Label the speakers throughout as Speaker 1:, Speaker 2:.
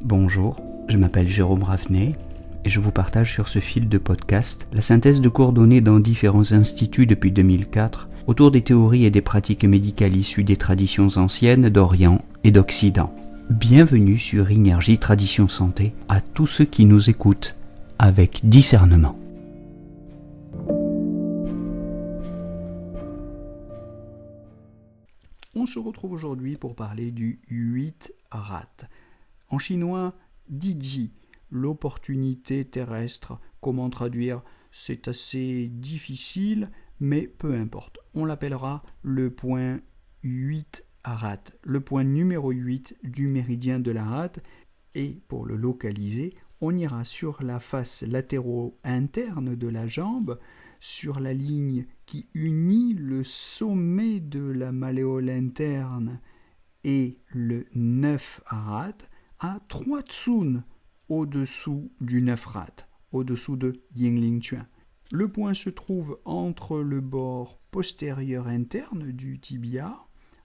Speaker 1: Bonjour, je m'appelle Jérôme Ravenet et je vous partage sur ce fil de podcast la synthèse de cours donnés dans différents instituts depuis 2004 autour des théories et des pratiques médicales issues des traditions anciennes d'Orient et d'Occident. Bienvenue sur Énergie Tradition Santé à tous ceux qui nous écoutent avec discernement. On se retrouve aujourd'hui pour parler du 8 rat. En chinois, Diji, l'opportunité terrestre. Comment traduire ? C'est assez difficile, mais peu importe. On l'appellera le point 8 rat, le point numéro 8 du méridien de la rate. Et pour le localiser, on ira sur la face latérale-interne de la jambe, sur la ligne qui unit le sommet de la malléole interne et le 9 rat, à 3 tsun au-dessous du 9 rat, au-dessous de Yingling Quan. Le point se trouve entre le bord postérieur interne du tibia,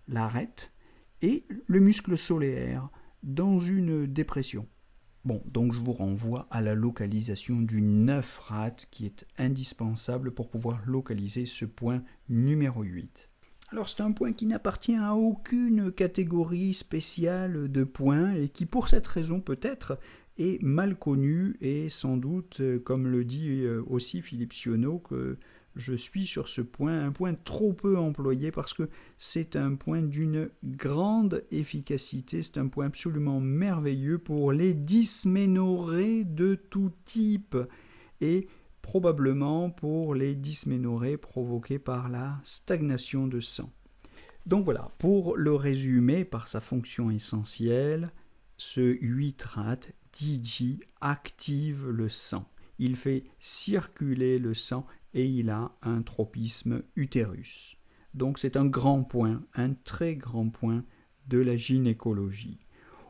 Speaker 1: l'arête, et le muscle solaire dans une dépression. Bon, donc je vous renvoie à la localisation du 9 rat qui est indispensable pour pouvoir localiser ce point numéro 8. Alors c'est un point qui n'appartient à aucune catégorie spéciale de points et qui pour cette raison peut-être est mal connu et sans doute, comme le dit aussi Philippe Sionneau, que je suis sur ce point, un point trop peu employé parce que c'est un point d'une grande efficacité, c'est un point absolument merveilleux pour les dysménorrhées de tout type et probablement pour les dysménorrhées provoquées par la stagnation de sang. Donc voilà, pour le résumer par sa fonction essentielle, ce 8 rat, Diji, active le sang. Il fait circuler le sang et il a un tropisme utérus. Donc c'est un grand point, un très grand point de la gynécologie.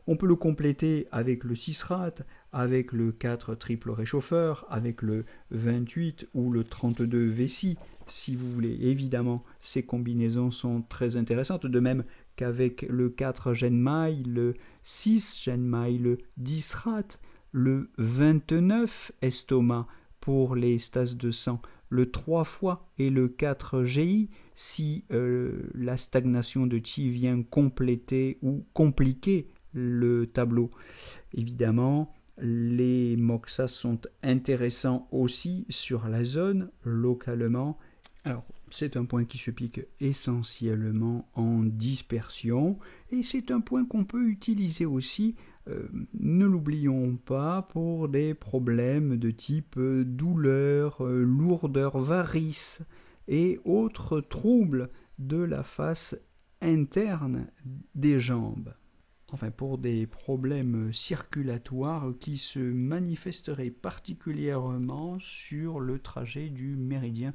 Speaker 1: On peut le compléter avec le 6 rat, avec le 4 triple réchauffeur, avec le 28 ou le 32 vessie, si vous voulez. Évidemment, ces combinaisons sont très intéressantes, de même qu'avec le 4 genmai, le 6 genmai, le 10 rat, le 29 estomac pour les stases de sang, le 3 fois et le 4 GI si la stagnation de Qi vient compléter ou compliquer le tableau. Évidemment, les moxas sont intéressants aussi sur la zone, localement. Alors, c'est un point qui se pique essentiellement en dispersion et c'est un point qu'on peut utiliser aussi, ne l'oublions pas, pour des problèmes de type douleur, lourdeur, varices et autres troubles de la face interne des jambes. Enfin, pour des problèmes circulatoires qui se manifesteraient particulièrement sur le trajet du méridien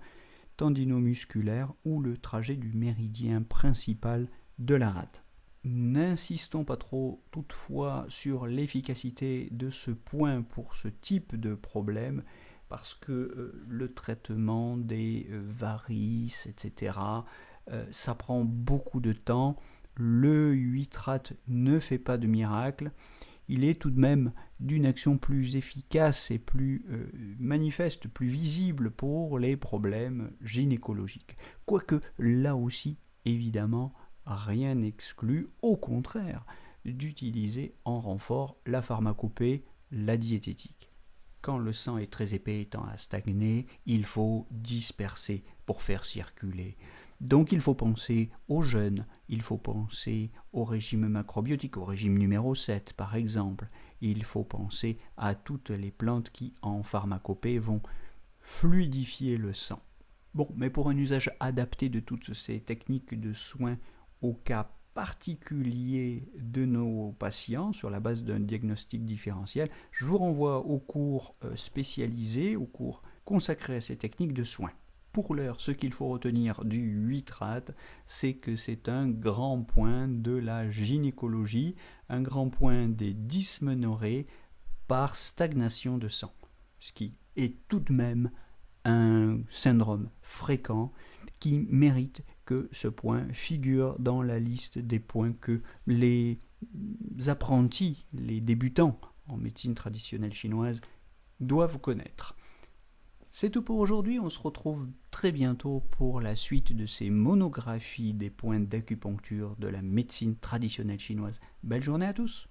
Speaker 1: tendinomusculaire ou le trajet du méridien principal de la rate. N'insistons pas trop toutefois sur l'efficacité de ce point pour ce type de problème parce que le traitement des varices, etc., ça prend beaucoup de temps. Le 8 rat ne fait pas de miracle. Il est tout de même d'une action plus efficace et plus manifeste, plus visible pour les problèmes gynécologiques. Quoique là aussi, évidemment, rien n'exclut, au contraire, d'utiliser en renfort la pharmacopée, la diététique. Quand le sang est très épais et tend à stagner, il faut disperser pour faire circuler. Donc il faut penser aux jeûnes, il faut penser au régime macrobiotique, au régime numéro 7 par exemple. Il faut penser à toutes les plantes qui en pharmacopée vont fluidifier le sang. Bon, mais pour un usage adapté de toutes ces techniques de soins au cas particulier de nos patients sur la base d'un diagnostic différentiel, je vous renvoie aux cours spécialisés, aux cours consacrés à ces techniques de soins. Pour l'heure, ce qu'il faut retenir du 8 rat, c'est que c'est un grand point de la gynécologie, un grand point des dysménorrhées par stagnation de sang, ce qui est tout de même un syndrome fréquent qui mérite que ce point figure dans la liste des points que les apprentis, les débutants en médecine traditionnelle chinoise doivent connaître. C'est tout pour aujourd'hui, on se retrouve très bientôt pour la suite de ces monographies des points d'acupuncture de la médecine traditionnelle chinoise. Belle journée à tous!